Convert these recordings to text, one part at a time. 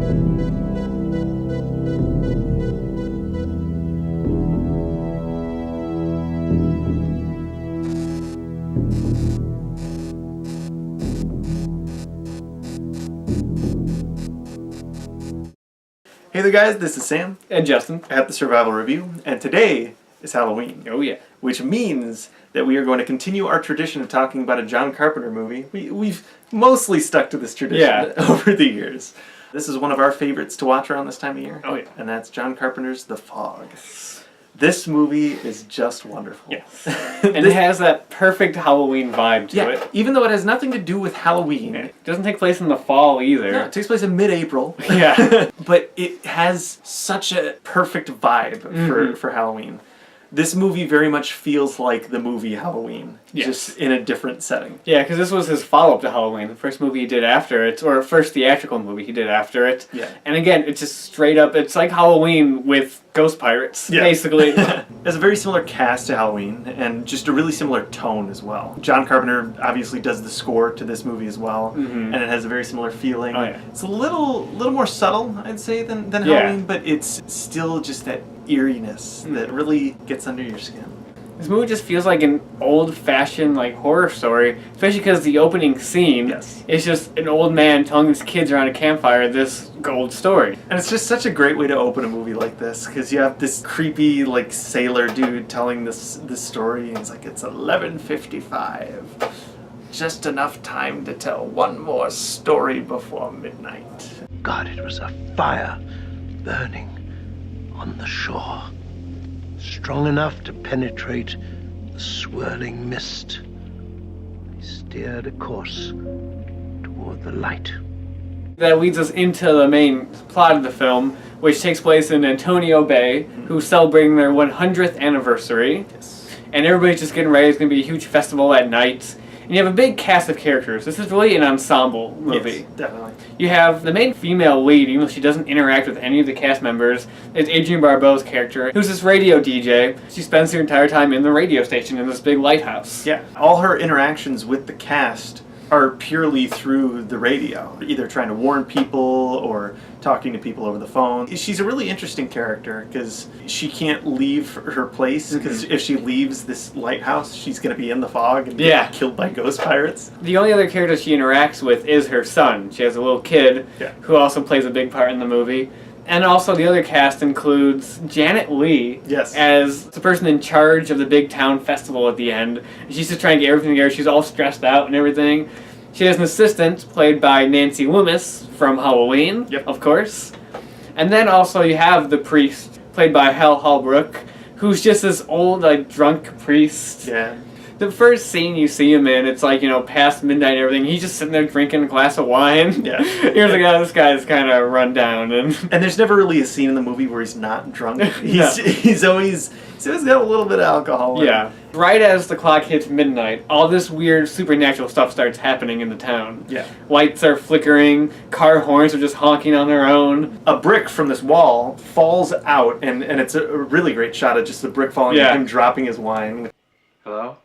Hey there guys, this is Sam and Justin at the Survival Review, and today is Halloween. Oh yeah. Which means that we are going to continue our tradition of talking about a John Carpenter movie. We've mostly stuck to this tradition over the years. This is one of our favorites to watch around this time of year. Oh yeah. And that's John Carpenter's The Fog. This movie is just wonderful. Yes. And it has that perfect Halloween vibe to it. Even though it has nothing to do with Halloween. It doesn't take place in the fall either. No, it takes place in mid-April. Yeah. But it has such a perfect vibe for Halloween. This movie very much feels like the movie Halloween, just in a different setting. Yeah, because this was his follow-up to Halloween, the first movie he did after it, or first theatrical movie he did after it. Yeah. And again, it's just straight up, it's like Halloween with ghost pirates, basically. It has a very similar cast to Halloween, and just a really similar tone as well. John Carpenter obviously does the score to this movie as well, and it has a very similar feeling. Oh, yeah. It's a little more subtle, I'd say, than Halloween, but it's still just that eeriness that really gets under your skin. This movie just feels like an old-fashioned horror story, especially because the opening scene is just an old man telling his kids around a campfire this old story. And it's just such a great way to open a movie like this, because you have this creepy sailor dude telling this story, and it's like, it's 11:55. Just enough time to tell one more story before midnight. God, it was a fire burning on the shore, strong enough to penetrate the swirling mist. He steered a course toward the light. That leads us into the main plot of the film, which takes place in Antonio Bay, who's celebrating their 100th anniversary. And everybody's just getting ready. It's going to be a huge festival at night. And you have a big cast of characters. This is really an ensemble movie. Yes, definitely. You have the main female lead, even though she doesn't interact with any of the cast members. It's Adrienne Barbeau's character, who's this radio DJ. She spends her entire time in the radio station in this big lighthouse. Yeah, all her interactions with the cast are purely through the radio, either trying to warn people or talking to people over the phone. She's a really interesting character because she can't leave her place, because if she leaves this lighthouse, she's going to be in the fog and get killed by ghost pirates. The only other character she interacts with is her son. She has a little kid who also plays a big part in the movie. And also the other cast includes Janet Leigh as the person in charge of the big town festival at the end. She's just trying to get everything together. She's all stressed out and everything. She has an assistant played by Nancy Loomis from Halloween, of course. And then also you have the priest played by Hal Holbrook, who's just this old, drunk priest. Yeah. The first scene you see him in, it's past midnight and everything. He's just sitting there drinking a glass of wine. Yeah. You're like, oh, this guy's kind of run down. And there's never really a scene in the movie where he's not drunk. He's always got a little bit of alcohol in him. Right as the clock hits midnight, all this weird supernatural stuff starts happening in the town. Yeah. Lights are flickering, car horns are just honking on their own. A brick from this wall falls out, and it's a really great shot of just the brick falling and him dropping his wine. Hello?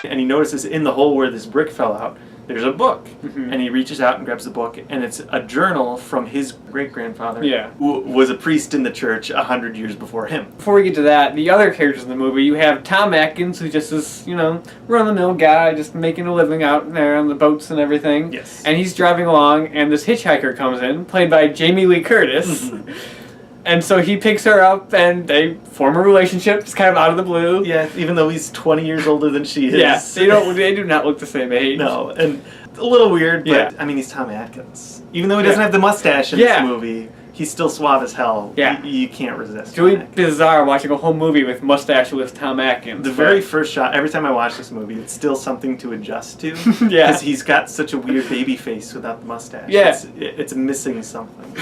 And he notices in the hole where this brick fell out, there's a book. And he reaches out and grabs the book, and it's a journal from his great-grandfather, who was a priest in the church 100 years before him. Before we get to that, the other characters in the movie, you have Tom Atkins, who's just this, run-of-the-mill guy, just making a living out there on the boats and everything. Yes. And he's driving along, and this hitchhiker comes in, played by Jamie Lee Curtis. And so he picks her up, and they form a relationship, just kind of out of the blue. Yeah, even though he's 20 years older than she is. Yeah, they do not look the same age. No, and a little weird, but, he's Tom Atkins. Even though he doesn't have the mustache in this movie, he's still suave as hell. Yeah. You can't resist. It's really bizarre watching a whole movie with mustache-less Tom Atkins. The very first shot, every time I watch this movie, it's still something to adjust to. Yeah. Because he's got such a weird baby face without the mustache. Yeah. It's missing something.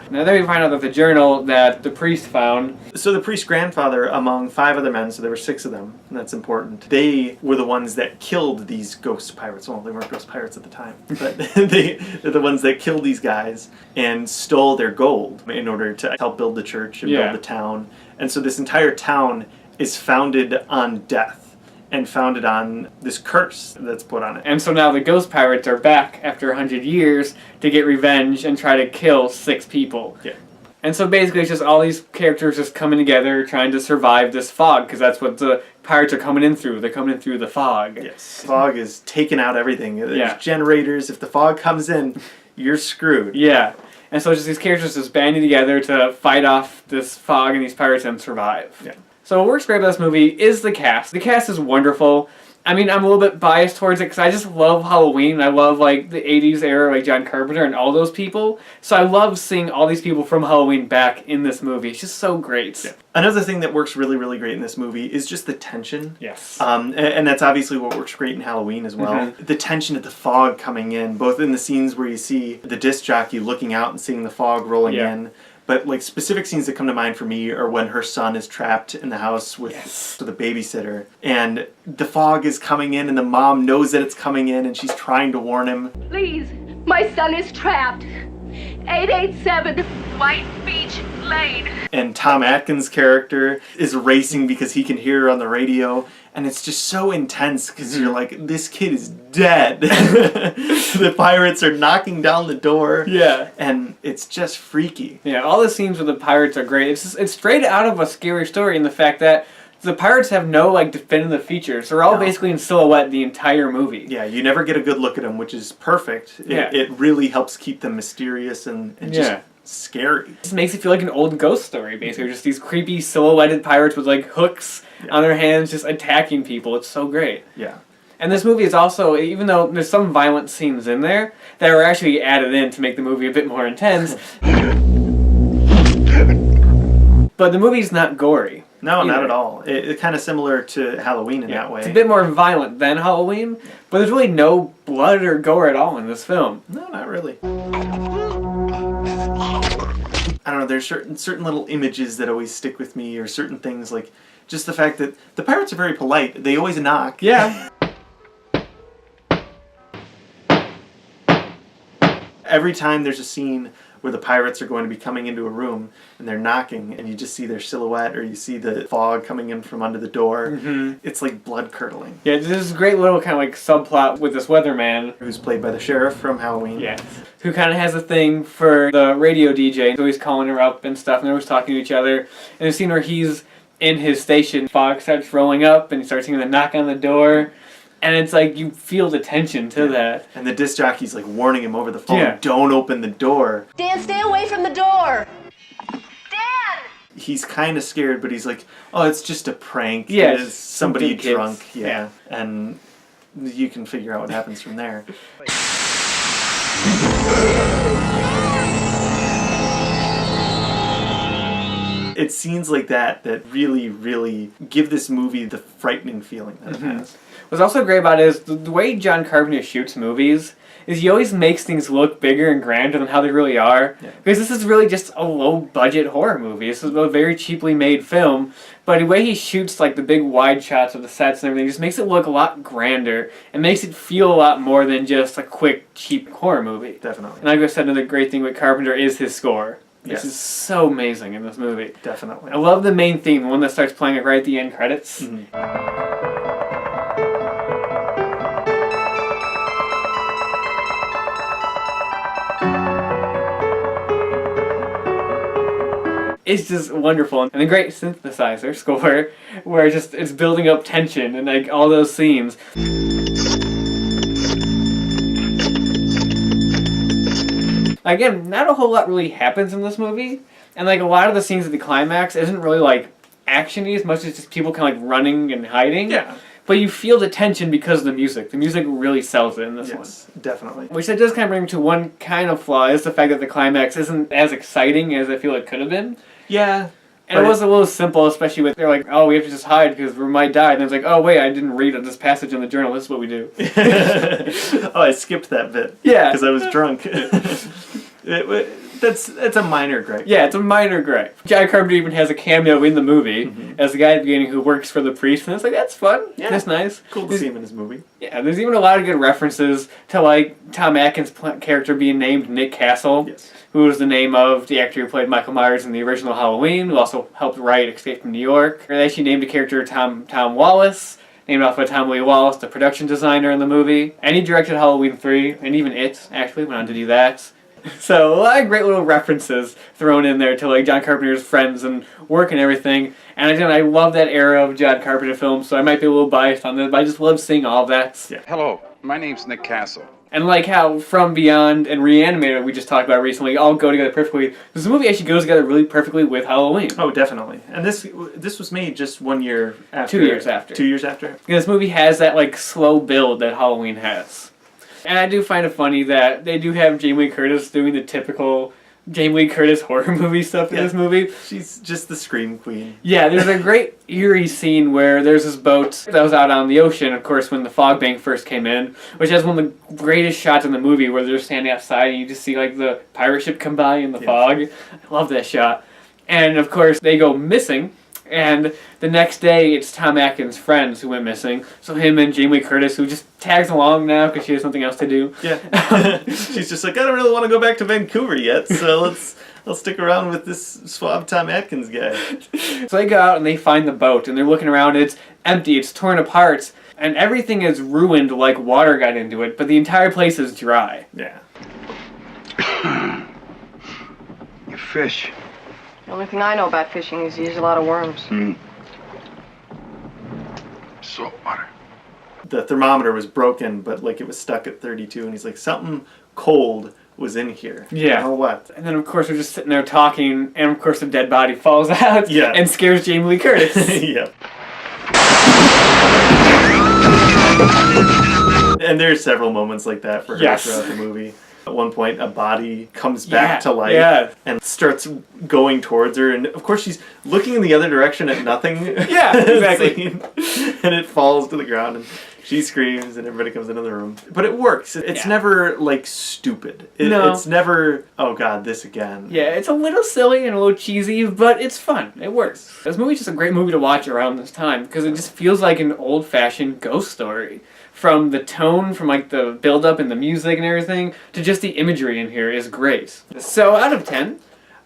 Now then we find out that the journal that the priest found... So the priest's grandfather, among 5 other men, so there were 6 of them, and that's important, they were the ones that killed these ghost pirates. Well, they weren't ghost pirates at the time, but they're the ones that killed these guys and stole their gold in order to help build the church and build the town. And so this entire town is founded on death. and found it on this curse that's put on it. And so now the ghost pirates are back after 100 years to get revenge and try to kill 6 people. Yeah. And so basically it's just all these characters just coming together trying to survive this fog, because that's what the pirates are coming in through. They're coming in through the fog. Yes. Fog is taking out everything. There's generators. If the fog comes in, you're screwed. Yeah. And so just these characters just banding together to fight off this fog and these pirates and survive. Yeah. So what works great about this movie is the cast. The cast is wonderful. I mean, I'm a little bit biased towards it because I just love Halloween. I love, like, the 80s era, like John Carpenter and all those people. So I love seeing all these people from Halloween back in this movie. It's just so great. Yeah. Another thing that works really, really great in this movie is just the tension. Yes. And that's obviously what works great in Halloween as well. Mm-hmm. The tension of the fog coming in, both in the scenes where you see the disc jockey looking out and seeing the fog rolling in, but like specific scenes that come to mind for me are when her son is trapped in the house with the babysitter, and the fog is coming in and the mom knows that it's coming in and she's trying to warn him. Please, my son is trapped. 887 White Beach Lane. And Tom Atkins' character is racing because he can hear her on the radio, and it's just so intense because you're like, this kid is dead. The pirates are knocking down the door. Yeah. And it's just freaky. Yeah, all the scenes with the pirates are great. It's straight out of a scary story in the fact that the pirates have no, like, definitive features. They're all basically in silhouette the entire movie. Yeah, you never get a good look at them, which is perfect. It really helps keep them mysterious and just scary. It just makes it feel like an old ghost story, basically. Just these creepy silhouetted pirates with, like, hooks on their hands just attacking people. It's so great. Yeah. And this movie is also, even though there's some violent scenes in there, that are actually added in to make the movie a bit more intense. But the movie's not gory. No, not at all. It's kind of similar to Halloween in that way. It's a bit more violent than Halloween, but there's really no blood or gore at all in this film. No, not really. I don't know, there's certain little images that always stick with me, or certain things, like just the fact that the pirates are very polite. They always knock. Yeah. Every time there's a scene where the pirates are going to be coming into a room and they're knocking and you just see their silhouette or you see the fog coming in from under the door, it's like blood curdling. Yeah, there's this great little kind of like subplot with this weatherman. Who's played by the sheriff from Halloween. Yeah. Who kind of has a thing for the radio DJ. He's always calling her up and stuff, and they're always talking to each other. And there's a scene where he's in his station, fog starts rolling up and you start hearing the knock on the door. And it's like, you feel the tension to that. And the disc jockey's like warning him over the phone, don't open the door. Dan, stay away from the door. Dan! He's kind of scared, but he's like, oh, it's just a prank. Yeah, it's somebody drunk. Yeah. And you can figure out what happens from there. It's scenes like that really, really give this movie the frightening feeling that it has. What's also great about it is the way John Carpenter shoots movies is he always makes things look bigger and grander than how they really are. Yeah. Because this is really just a low-budget horror movie. This is a very cheaply made film, but the way he shoots like the big wide shots of the sets and everything just makes it look a lot grander and makes it feel a lot more than just a quick, cheap horror movie. Definitely. And like I said, another great thing with Carpenter is his score. This is so amazing in this movie. Definitely. I love the main theme, the one that starts playing right at the end credits. It's just wonderful. And the great synthesizer score where it's building up tension and like all those scenes. Again, not a whole lot really happens in this movie. And like a lot of the scenes at the climax isn't really like action-y as much as just people kind of like running and hiding. Yeah. But you feel the tension because of the music. The music really sells it in this one. Yes, definitely. Which that does kind of bring to one kind of flaw, is the fact that the climax isn't as exciting as I feel it could have been. Yeah. And it was a little simple, especially with, they're like, oh, we have to just hide because we might die. And it's like, oh, wait, I didn't read this passage in the journal. This is what we do. Oh, I skipped that bit. Yeah. Because I was drunk. That's a minor gripe. Yeah, it's a minor gripe. John Carpenter even has a cameo in the movie as the guy at the beginning who works for the priest. And it's like, that's fun. Yeah. That's nice. Cool to see him in his movie. Yeah, there's even a lot of good references to, like, Tom Atkins' character being named Nick Castle. Yes. Who was the name of the actor who played Michael Myers in the original Halloween, who also helped write Escape from New York. They actually named a character Tom Wallace, named after Tom Lee Wallace, the production designer in the movie. And he directed Halloween 3, and even It, actually, went on to do that. So a lot of great little references thrown in there to like John Carpenter's friends and work and everything. And again, I love that era of John Carpenter films, so I might be a little biased on this, but I just love seeing all of that. Yeah. Hello, my name's Nick Castle. And like how From Beyond and Reanimator we just talked about recently all go together perfectly. This movie actually goes together really perfectly with Halloween. Oh, definitely. And this was made just 1 year after. 2 years after. 2 years after. And this movie has that like slow build that Halloween has. And I do find it funny that they do have Jamie Lee Curtis doing the typical Jamie Lee Curtis horror movie stuff in this movie. She's just the scream queen. Yeah, there's a great eerie scene where there's this boat that was out on the ocean, of course, when the fog bank first came in, which has one of the greatest shots in the movie where they're standing outside and you just see like the pirate ship come by in the fog. I love that shot. And of course, they go missing. And the next day, it's Tom Atkins' friends who went missing. So him and Jamie Lee Curtis, who just tags along now because she has something else to do. Yeah. She's just like, I don't really want to go back to Vancouver yet, so I'll stick around with this suave Tom Atkins guy. So they go out and they find the boat, and they're looking around. It's empty. It's torn apart. And everything is ruined like water got into it, but the entire place is dry. Yeah. You fish. The only thing I know about fishing is you use a lot of worms. Salt water. The thermometer was broken, but like it was stuck at 32, and he's like, something cold was in here. Yeah. Or what? And then of course they're just sitting there talking, and of course the dead body falls out and scares Jamie Lee Curtis. Yeah. And there's several moments like that for her throughout the movie. At one point, a body comes back to life and starts going towards her, and of course she's looking in the other direction at nothing. Yeah, exactly. And it falls to the ground, and she screams, and everybody comes into the room. But it works. It's never, like, stupid. It's never, oh god, this again. Yeah, it's a little silly and a little cheesy, but it's fun. It works. This movie's just a great movie to watch around this time, because it just feels like an old-fashioned ghost story. From the tone, from like the build-up and the music and everything, to just the imagery in here is great. So, out of 10?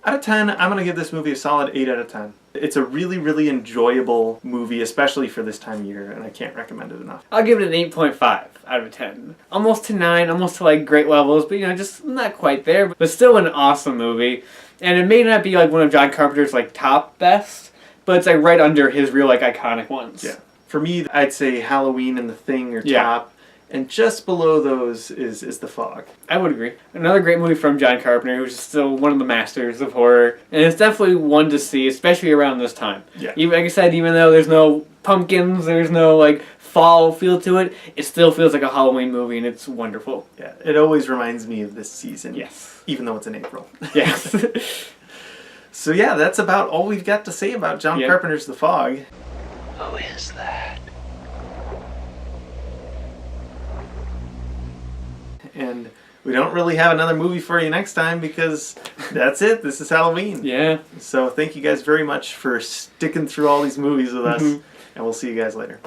Out of 10, I'm going to give this movie a solid 8 out of 10. It's a really, really enjoyable movie, especially for this time of year, and I can't recommend it enough. I'll give it an 8.5 out of 10. Almost to 9, almost to like great levels, but just not quite there, but still an awesome movie. And it may not be like one of John Carpenter's like top best, but it's like right under his real like iconic ones. Yeah. For me, I'd say Halloween and The Thing are top, and just below those is The Fog. I would agree. Another great movie from John Carpenter, who's still one of the masters of horror, and it's definitely one to see, especially around this time. Yeah. Even, like I said, even though there's no pumpkins, there's no like fall feel to it, it still feels like a Halloween movie, and it's wonderful. Yeah, it always reminds me of this season. Yes. Even though it's in April. Yes. So yeah, that's about all we've got to say about John Carpenter's The Fog. Who is that? And we don't really have another movie for you next time because that's it. This is Halloween. Yeah. So thank you guys very much for sticking through all these movies with us. And we'll see you guys later.